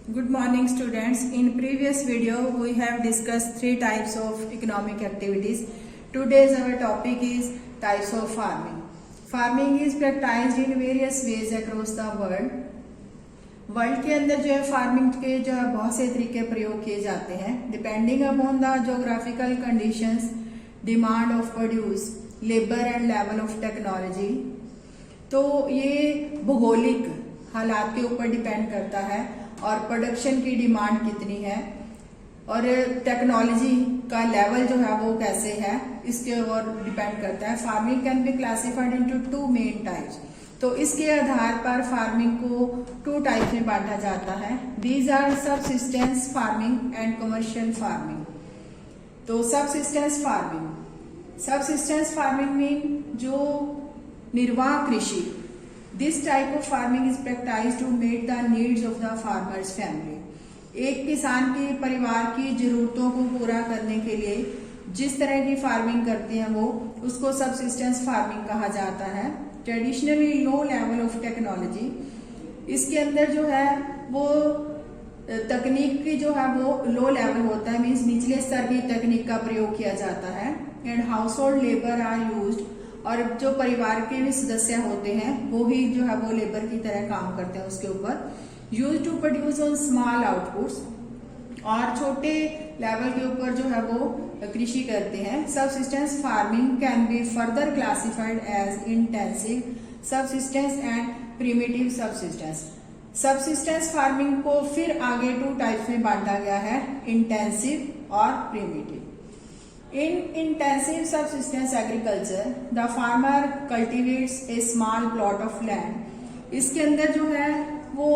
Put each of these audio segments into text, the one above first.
Good morning students. In previous video we have discussed three types of economic activities. Today's our topic is types of farming. Farming is practiced in various ways across the world. World के अंदर जो है farming के जो है बहुत से तरीके प्रयोग किए जाते हैं depending upon the geographical conditions, demand of produce, labour and level of technology. तो ये भौगोलिक हालात के ऊपर डिपेंड करता है और प्रोडक्शन की डिमांड कितनी है और टेक्नोलॉजी का लेवल जो है वो कैसे है इसके ऊपर डिपेंड करता है। Farming can be classified into two main types. तो इसके आधार पर फार्मिंग को टू टाइप्स में बांटा जाता है। These are subsistence farming and commercial farming. तो सबसिस्टेंस फार्मिंग मीन जो निर्वाह कृषि। This type of farming is practised to meet the needs of the farmers family. एक किसान के परिवार की जरूरतों को पूरा करने के लिए जिस तरह की फार्मिंग करते हैं वो उसको सबसिस्टेंस फार्मिंग कहा जाता है। Traditionally low level of technology, इसके अंदर जो है वो तकनीक की जो है वो लो लेवल होता है, मीन्स निचले स्तर की तकनीक का प्रयोग किया जाता है। And household labour are used, और जो परिवार के भी सदस्य होते हैं वो भी जो है वो लेबर की तरह काम करते हैं उसके ऊपर। Use to produce on small outputs, और छोटे लेवल के ऊपर जो है वो कृषि करते हैं। Subsistence farming can be further classified as intensive subsistence and primitive subsistence. Subsistence farming को फिर आगे टू टाइप्स में बांटा गया है, इंटेंसिव और primitive. In intensive subsistence agriculture, the farmer cultivates a small plot of land. इसके अंदर जो है वो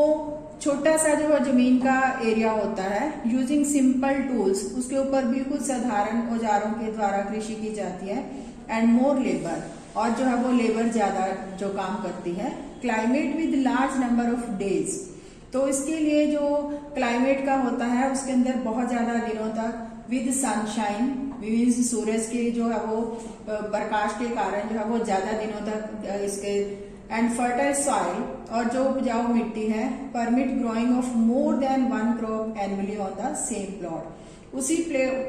छोटा सा जो जमीन का एरिया होता है। यूजिंग सिंपल टूल्स, उसके ऊपर बिल्कुल साधारण औजारों के द्वारा कृषि की जाती है। एंड मोर लेबर, और जो है वो लेबर ज्यादा जो काम करती है। Climate with large number of days, तो इसके लिए जो क्लाइमेट का होता है उसके अंदर बहुत ज्यादा दिनों तक विद सनशाइन, मीन्स सूरज के जो है वो प्रकाश के कारण जो है वो ज्यादा दिनों तक इसके। एंड फर्टाइल सॉइल, और जो उपजाऊ मिट्टी है, permit growing of more than one crop annually on the same plot. उसी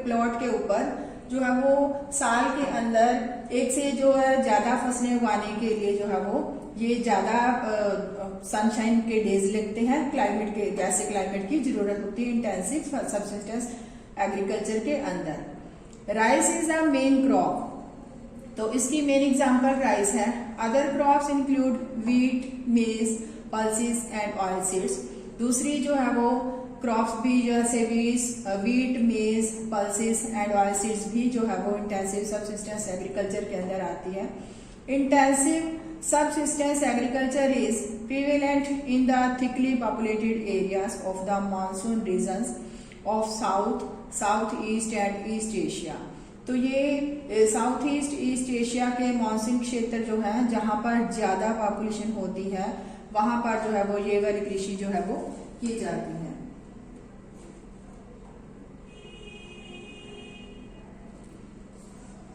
प्लॉट के ऊपर जो है वो साल के अंदर एक से जो है ज्यादा फसलें उगाने के लिए जो है वो ये ज्यादा सनशाइन के डेज लगते हैं। क्लाइमेट के जैसे क्लाइमेट की जरूरत होती है इंटेंसिव सबसिस्टेंस एग्रीकल्चर के अंदर। Rice is a main crop, तो इसकी मेन एग्जांपल राइस है। अदर क्रॉप्स इंक्लूड वीट, मेज, पल्सेस एंड ऑयल सीड्स। दूसरी जो है वो क्रॉप्स भी जैसे वीट, मेज, पल्सेस एंड ऑयल सीड्स भी जो है वो इंटेंसिव सबसिस्टेंस एग्रीकल्चर के अंदर आती है। Intensive subsistence agriculture is prevalent in the thickly populated areas of the monsoon regions of South, Southeast and East Asia। तो ये साउथ ईस्ट एशिया के मानसून क्षेत्र जो है जहां पर ज्यादा पॉपुलेशन होती है वहां पर जो है वो ये वाली कृषि जो है वो की जाती है।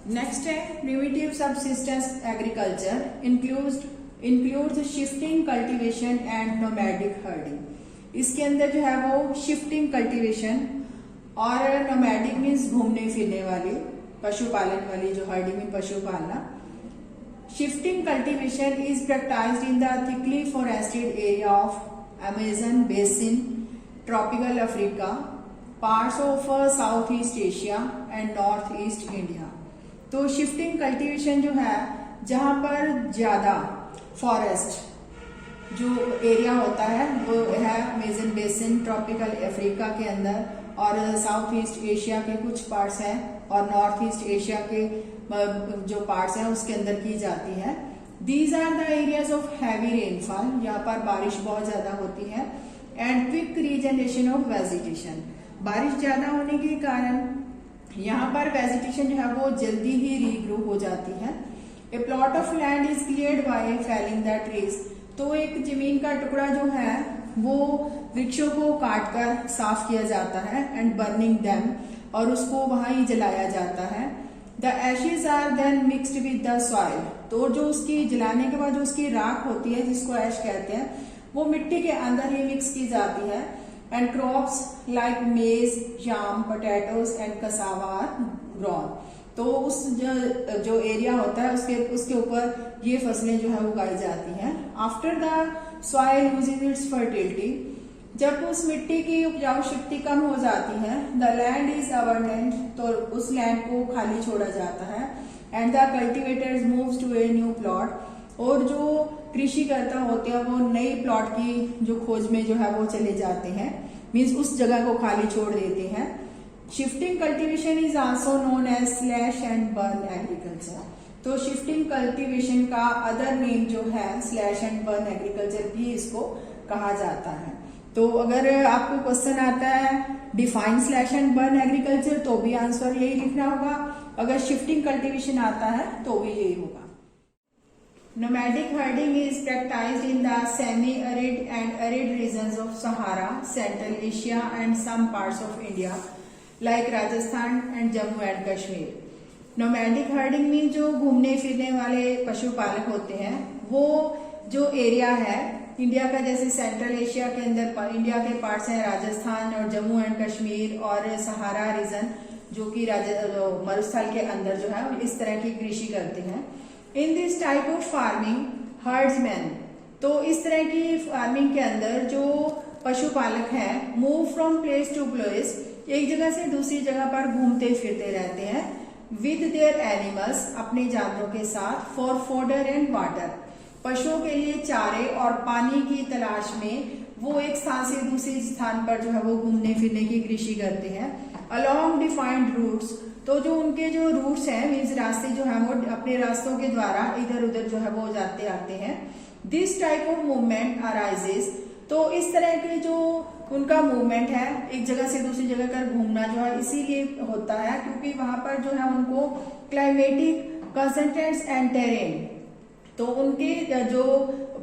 नेक्स्ट है primitive subsistence agriculture includes shifting cultivation and nomadic herding. इसके अंदर जो है वो शिफ्टिंग कल्टीवेशन और नोमैडिक मीन्स घूमने फिरने वाली, पशुपालन वाली, जो हर्डिंग में पशु पालना। Shifting cultivation is practised in the thickly forested area of Amazon basin, tropical Africa, parts of south east Asia and north east India. तो शिफ्टिंग कल्टीवेशन जो है जहां पर ज्यादा फॉरेस्ट जो एरिया होता है वो है अमेजन बेसिन, ट्रॉपिकल अफ्रीका के अंदर, और साउथ ईस्ट एशिया के कुछ पार्ट्स हैं और नॉर्थ ईस्ट एशिया के जो पार्ट्स हैं उसके अंदर की जाती है। These are the areas of heavy rainfall, यहाँ पर बारिश बहुत ज्यादा होती है। And quick regeneration of vegetation, बारिश ज्यादा होने के कारण यहाँ पर वेजिटेशन जो है वो जल्दी ही रीग्रो हो जाती है। A plot of land is cleared by felling the trees, तो एक जमीन का टुकड़ा जो है वो वृक्षों को काटकर साफ किया जाता है। एंड बर्निंग देम, और उसको वहां ही जलाया जाता है। The ashes are then mixed with the soil, तो जो उसकी जलाने के बाद जो उसकी राख होती है जिसको ऐश कहते हैं वो मिट्टी के अंदर ही मिक्स की जाती है। And crops like maize, yam, potatoes and cassava are grown. तो उस जो एरिया होता है उसके ऊपर ये फसलें जो है उगाई जाती हैं। After the soil losing its fertility, जब उस मिट्टी की उपजाऊ शक्ति कम हो जाती है, द लैंड इज अबंडेंट, तो उस लैंड को खाली छोड़ा जाता है। And the cultivators moves to a new plot, और जो कृषिकर्ता होते हैं वो नई प्लॉट की जो खोज में जो है वो चले जाते हैं, मीन्स उस जगह को खाली छोड़ देते हैं। Shifting cultivation is also known as slash and burn agriculture. तो शिफ्टिंग कल्टीवेशन का अदर नेम जो है स्लैश एंड बर्न एग्रीकल्चर भी इसको कहा जाता है। तो अगर आपको क्वेश्चन आता है define slash and burn agriculture, तो भी आंसर यही लिखना होगा। अगर शिफ्टिंग कल्टीवेशन आता है तो भी यही होगा। Nomadic herding is practiced in the semi-arid and arid regions of Sahara, Central Asia and some parts of India like Rajasthan and Jammu and Kashmir. Nomadic herding में जो घूमने फिरने वाले पशुपालक होते हैं, वो जो एरिया है इंडिया का, जैसे सेंट्रल एशिया के अंदर इंडिया के पार्ट्स हैं राजस्थान और जम्मू एंड कश्मीर और सहारा रीजन जो कि मरुस्थल के अंदर जो है इस तरह की कृषि करते हैं। In this type of farming herdsman, तो इस तरह की फार्मिंग के अंदर जो पशुपालक हैं move from place to place, एक जगह से दूसरी जगह पर घूमते फिरते रहते हैं। विद देयर एनिमल्स, अपने जानवरों के साथ, फॉर फॉडर एंड वाटर, पशुओं के लिए चारे और पानी की तलाश में वो एक स्थान से दूसरे स्थान पर जो है वो घूमने फिरने की कृषि करते हैं। अलोंग डिफाइंड रूट्स, तो जो उनके जो रूट्स हैं मीन्स रास्ते जो है वो अपने रास्तों के द्वारा इधर उधर जो है वो जाते आते हैं। This type of movement arises, तो इस तरह के जो उनका मूवमेंट है एक जगह से दूसरी जगह कर घूमना जो है इसीलिए होता है क्योंकि वहां पर जो है उनको क्लाइमेटिक कंसंट्रेंट्स एंड टेरेन, तो उनके जो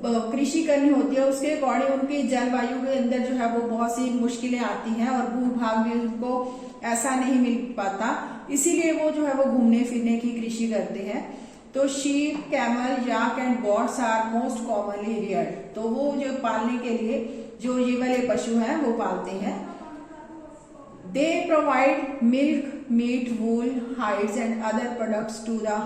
कृषि करनी होती है उसके अकॉर्डिंग उनकी जलवायु के अंदर जो है वो बहुत सी मुश्किलें आती हैं और भूभाग भी उनको ऐसा नहीं मिल पाता, इसीलिए वो जो है वो घूमने फिरने की कृषि करते हैं। तो sheep, camel, yak and goats are most commonly reared, तो वो जो पालने के लिए जो ये वाले पशु हैं वो पालते हैं। They provide milk, meat, wool, hides and other products to the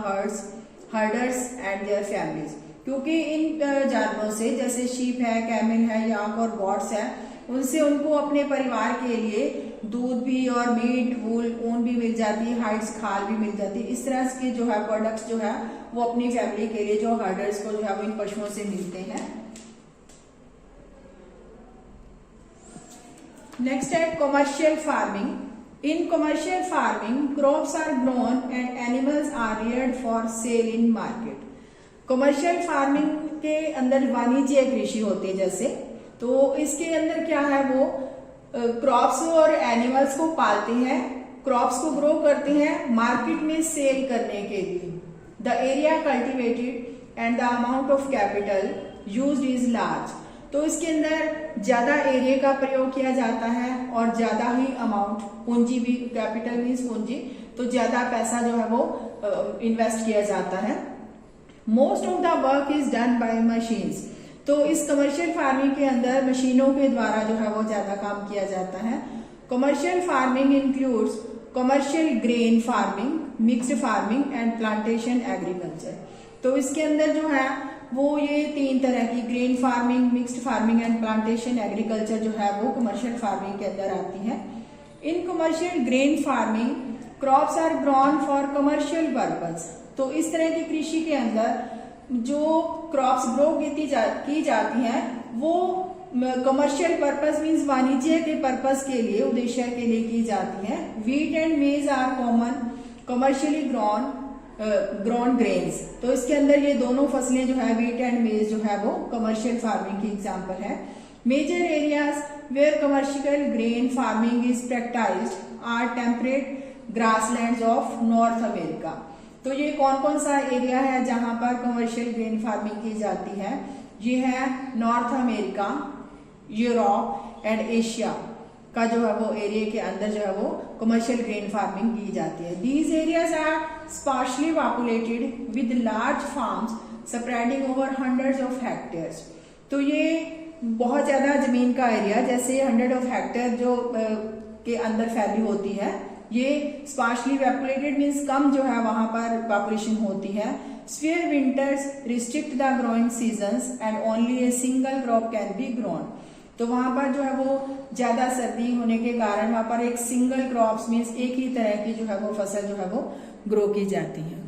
herders and their families, क्योंकि इन जानवरों से जैसे शीप है, कैमल है, याक और गॉट्स है, उनसे उनको अपने परिवार के लिए दूध भी और मीट, वूल, ऊन भी मिल जाती है, हाइड्स, खाल भी मिल जाती है। इस तरह के जो है प्रोडक्ट्स जो है वो अपनी फैमिली के लिए जो हर्डर्स को जो है वो इन पशुओं से मिलते हैं। नेक्स्ट है commercial farming. In commercial farming crops are grown and animals are reared for sale in market. Commercial farming के अंदर वाणिज्य कृषि होती है जैसे, तो इसके अंदर क्या है वो क्रॉप्स और एनिमल्स को पालते हैं, क्रॉप्स को ग्रो करते हैं मार्केट में सेल करने के लिए। The area cultivated and the amount of capital used is large, तो इसके अंदर ज्यादा एरिया का प्रयोग किया जाता है और ज्यादा ही अमाउंट, पूंजी भी, कैपिटल मीन्स पूंजी, तो ज्यादा पैसा जो है वो इन्वेस्ट किया जाता है। Most of the work is done by machines, तो इस कमर्शियल फार्मिंग के अंदर मशीनों के द्वारा जो है वो ज्यादा काम किया जाता है। Commercial farming includes commercial grain farming, mixed farming and plantation agriculture, तो इसके अंदर जो है वो ये तीन तरह की grain farming, mixed farming and plantation agriculture जो है वो कमर्शियल फार्मिंग के अंदर आती है। In commercial grain farming crops are grown for commercial purpose, तो इस तरह की कृषि के अंदर जो क्रॉप्स ग्रो की जाती हैं वो कमर्शियल पर्पस मीन्स वाणिज्य के पर्पस के लिए, उद्देश्य के लिए की जाती हैं। Wheat and maize are common commercially grown grains, तो इसके अंदर ये दोनों फसलें जो है व्हीट एंड मेज जो है वो कमर्शियल फार्मिंग की एग्जाम्पल है। Major areas where commercial grain farming is practised are temperate grasslands of North America, तो ये कौन कौन सा एरिया है जहां पर कमर्शियल ग्रेन फार्मिंग की जाती है? ये है north America, Europe and Asia का जो है वो एरिया के अंदर जो है वो कमर्शियल ग्रेन फार्मिंग की जाती है। These areas are sparsely populated with large farms spreading over hundreds of hectares, तो ये बहुत ज्यादा जमीन का एरिया, जैसे 100 हेक्टेयर जो के अंदर फैली होती है, ये स्पार्शली वेपोरेटेड मीन्स कम जो है वहां पर पॉपुलेशन होती है। Sphere winters restrict the growing seasons and only a single crop can be grown. तो वहां पर जो है वो ज्यादा सर्दी होने के कारण वहां पर एक सिंगल क्रॉप्स मीन्स एक ही तरह की जो है वो फसल जो है वो ग्रो की जाती है।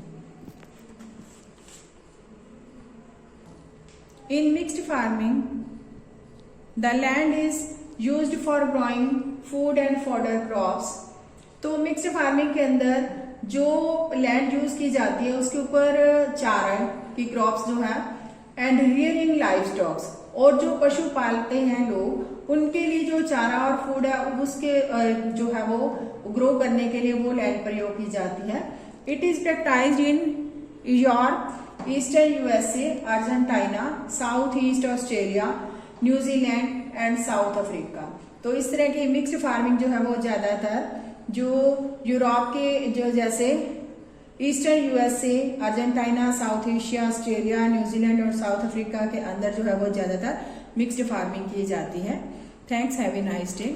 In mixed farming the land is used for growing food and fodder crops. तो मिक्स्ड फार्मिंग के अंदर जो लैंड यूज की जाती है उसके ऊपर चारा की क्रॉप्स जो है एंड रियरिंग लाइव स्टॉक्स, और जो पशु पालते हैं लोग उनके लिए जो चारा और फूड है उसके जो है वो ग्रो करने के लिए वो लैंड प्रयोग की जाती है। It is practised in Europe, eastern USA, Argentina, south east Australia, New Zealand and South Africa. तो इस तरह की मिक्स्ड फार्मिंग जो है वो ज्यादातर जो यूरोप के जो जैसे eastern USA, Argentina, south Asia, Australia, New Zealand और साउथ अफ्रीका के अंदर जो है वो ज्यादातर मिक्स्ड फार्मिंग की जाती है। Thanks, have a nice day.